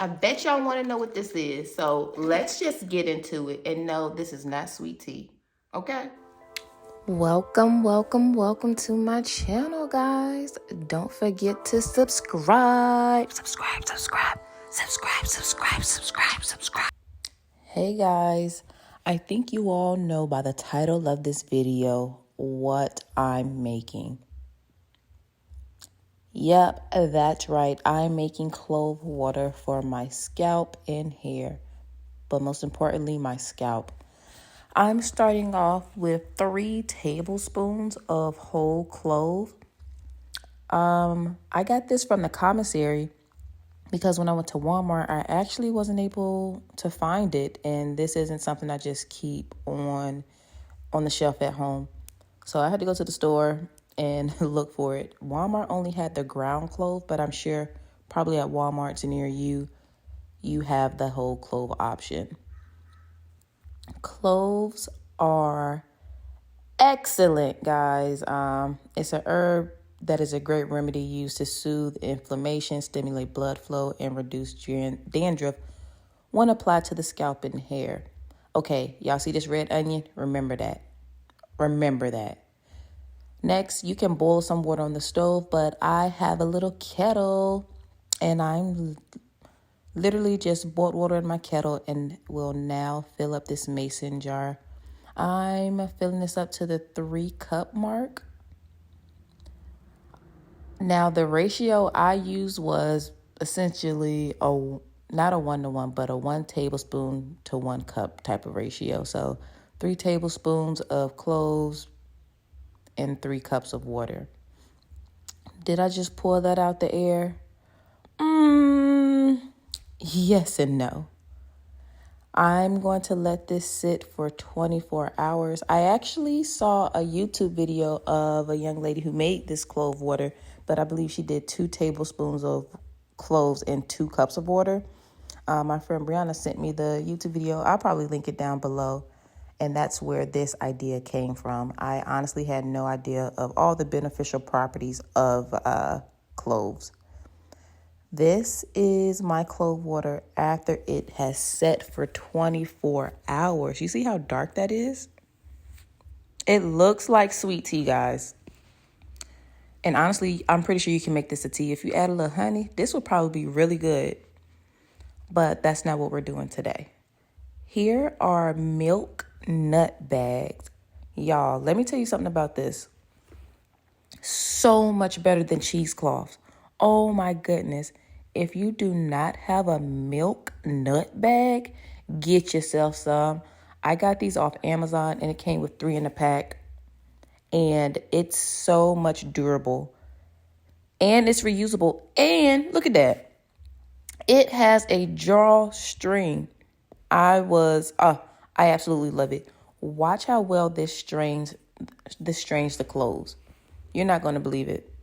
I bet y'all want to know what this is. So let's just get into it. And no, this is not sweet tea. Okay? Welcome to my channel, guys. Don't forget to subscribe. Subscribe. Hey guys, I think you all know by the title of this video what I'm making. Yep, that's right. I'm making clove water for my scalp and hair, but most importantly, my scalp. I'm starting off with 3 tablespoons of whole clove. I got this from the commissary because when I went to Walmart, I actually wasn't able to find it, and this isn't something I just keep on the shelf at home. So I had to go to the store and look for it. Walmart only had the ground clove, but I'm sure probably at Walmart's near you, you have the whole clove option. Cloves are excellent, guys. It's a herb that is a great remedy used to soothe inflammation, stimulate blood flow, and reduce dandruff when applied to the scalp and hair. Okay, y'all see this red onion? Remember that. Next, you can boil some water on the stove, but I have a little kettle, and I'm literally just boiled water in my kettle and will now fill up this mason jar. I'm filling this up to the 3-cup mark. Now, the ratio I used was essentially not a 1-to-1, but a 1 tablespoon to 1 cup type of ratio. So 3 tablespoons of cloves and 3 cups of water. Did I just pour that out the air? Yes and no. I'm going to let this sit for 24 hours. I actually saw a YouTube video of a young lady who made this clove water, but I believe she did 2 tablespoons of cloves and 2 cups of water. My friend Brianna sent me the YouTube video. I'll probably link it down below. And that's where this idea came from. I honestly had no idea of all the beneficial properties of cloves. This is my clove water after it has set for 24 hours. You see how dark that is? It looks like sweet tea, guys. And honestly, I'm pretty sure you can make this a tea. If you add a little honey, this will probably be really good. But that's not what we're doing today. Here are milk nut bags. Y'all, let me tell you something about this. So much better than cheesecloths. Oh my goodness. If you do not have a milk nut bag, get yourself some. I got these off Amazon and it came with 3 in a pack. And it's so much durable. And it's reusable. And look at that. It has a drawstring. I absolutely love it. Watch how well this strains the cloves. You're not going to believe it.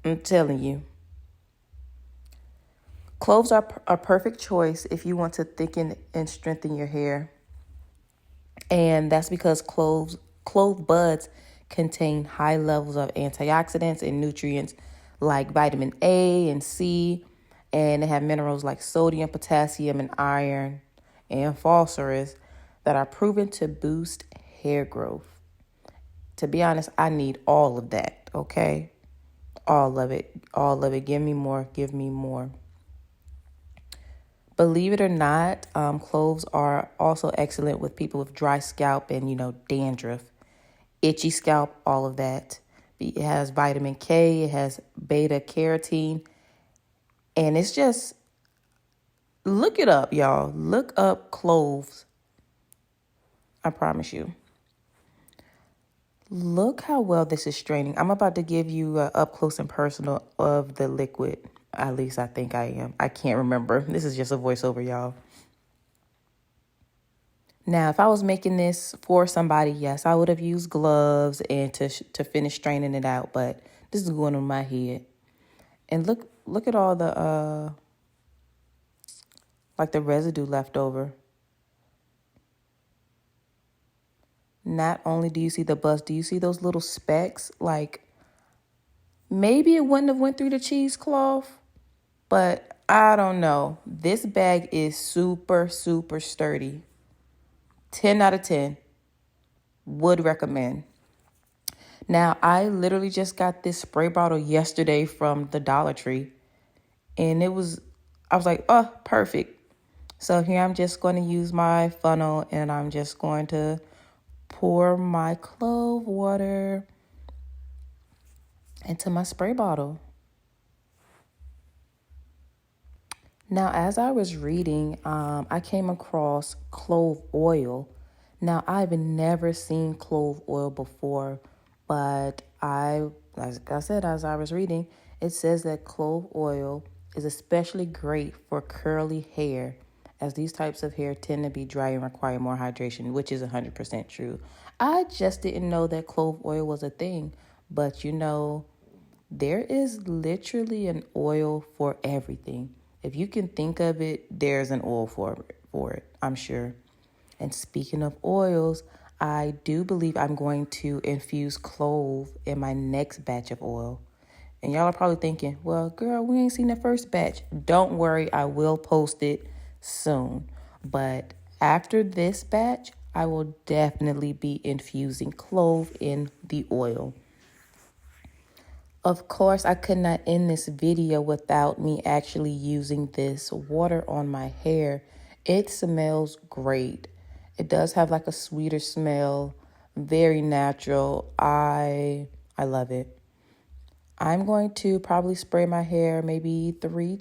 I'm telling you. Cloves are a perfect choice if you want to thicken and strengthen your hair. And that's because clove buds contain high levels of antioxidants and nutrients like vitamin A and C. And they have minerals like sodium, potassium, and iron and phosphorus that are proven to boost hair growth. To be honest, I need all of that, okay? All of it. Give me more. Believe it or not, cloves are also excellent with people with dry scalp and, dandruff, itchy scalp, all of that. It has vitamin K, it has beta carotene, and it's just, look it up, y'all. Look up cloves. I promise you. Look how well this is straining. I'm about to give you up close and personal of the liquid. At least I think I am. I can't remember. This is just a voiceover, y'all. Now, if I was making this for somebody, yes, I would have used gloves and to finish straining it out. But this is going on my head. And look at all the like the residue left over. Not only do you see the buzz, do you see those little specks? Like maybe it wouldn't have went through the cheesecloth, but I don't know. This bag is super, super sturdy. 10 out of 10. Would recommend. Now, I literally just got this spray bottle yesterday from the Dollar Tree. And I was like, oh, perfect. So here I'm just going to use my funnel and I'm just going to pour my clove water into my spray bottle. Now, as I was reading, I came across clove oil. Now, I've never seen clove oil before, but like I said, as I was reading, it says that clove oil is especially great for curly hair, as these types of hair tend to be dry and require more hydration, which is 100% true. I just didn't know that clove oil was a thing, but there is literally an oil for everything. If you can think of it, there's an oil for it, I'm sure. And speaking of oils, I do believe I'm going to infuse clove in my next batch of oil. And y'all are probably thinking, well, girl, we ain't seen the first batch. Don't worry, I will post it soon. But after this batch, I will definitely be infusing clove in the oil. Of course, I could not end this video without me actually using this water on my hair. It smells great. It does have like a sweeter smell, very natural. I love it. I'm going to probably spray my hair maybe 2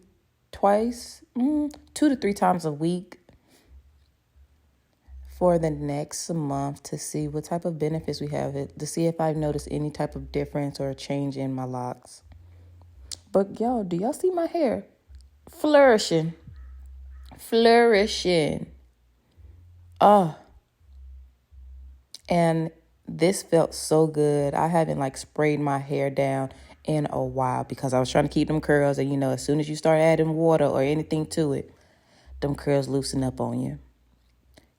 to 3 times a week for the next month to see what type of benefits we have, to see if I've noticed any type of difference or change in my locks. But y'all, do y'all see my hair? Flourishing. Oh. And this felt so good. I haven't sprayed my hair down in a while because I was trying to keep them curls. And as soon as you start adding water or anything to it, them curls loosen up on you.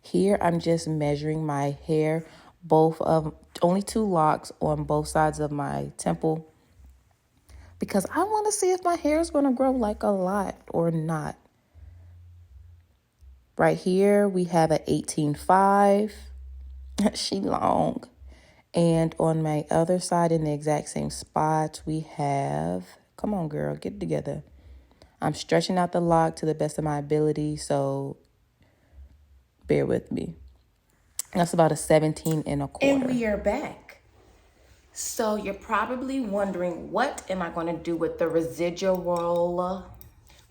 Here, I'm just measuring my hair, only 2 locks on both sides of my temple, because I want to see if my hair is going to grow a lot or not. Right here, we have an 18.5. She long. And on my other side, in the exact same spot, we have, come on, girl, get it together. I'm stretching out the lock to the best of my ability, so bear with me. That's about a 17.25. And we are back. So you're probably wondering, what am I going to do with the residual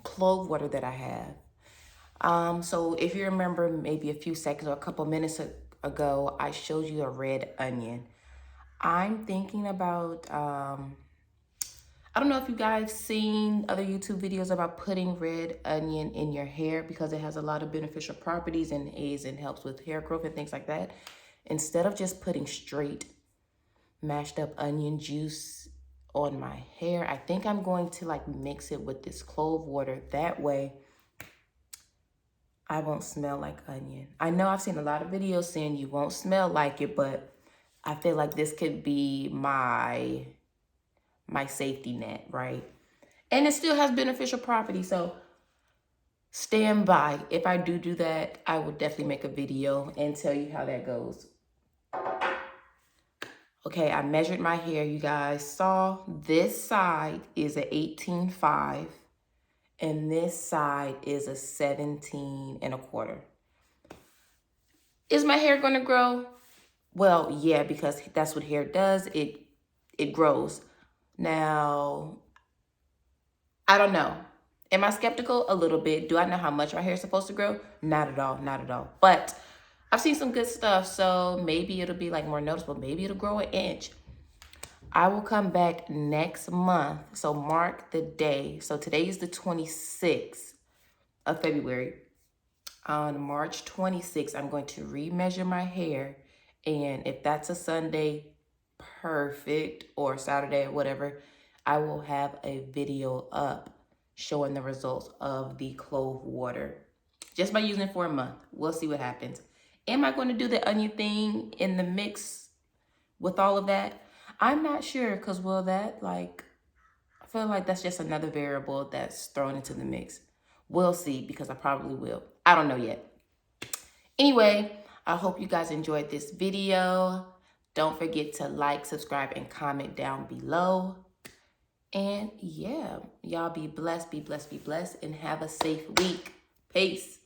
clove water that I have? So if you remember, maybe a few seconds or a couple minutes ago, I showed you a red onion. I'm thinking about, I don't know if you guys seen other YouTube videos about putting red onion in your hair because it has a lot of beneficial properties and aids and helps with hair growth and things like that. Instead of just putting straight mashed up onion juice on my hair, I think I'm going to mix it with this clove water. That way I won't smell like onion. I know I've seen a lot of videos saying you won't smell like it, but I feel like this could be my safety net, right? And it still has beneficial properties, so stand by. If I do that, I will definitely make a video and tell you how that goes. Okay, I measured my hair. You guys saw this side is a 18.5 and this side is a 17.25. Is my hair going to grow? Well, yeah, because that's what hair does. It grows. Now, I don't know. Am I skeptical? A little bit. Do I know how much my hair is supposed to grow? Not at all. Not at all. But I've seen some good stuff, so maybe it'll be more noticeable. Maybe it'll grow an inch. I will come back next month, so mark the day. So today is the 26th of February. On March 26th, I'm going to remeasure my hair, and if that's a Sunday, perfect, or Saturday or whatever, I will have a video up showing the results of the clove water just by using it for a month. We'll see what happens. Am I going to do the onion thing in the mix with all of that? I'm not sure, because will that feel like that's just another variable that's thrown into the mix. We'll see, because I probably will. I don't know yet. Anyway, I hope you guys enjoyed this video. Don't forget to like, subscribe, and comment down below. And yeah, y'all be blessed, be blessed, be blessed, and have a safe week. Peace.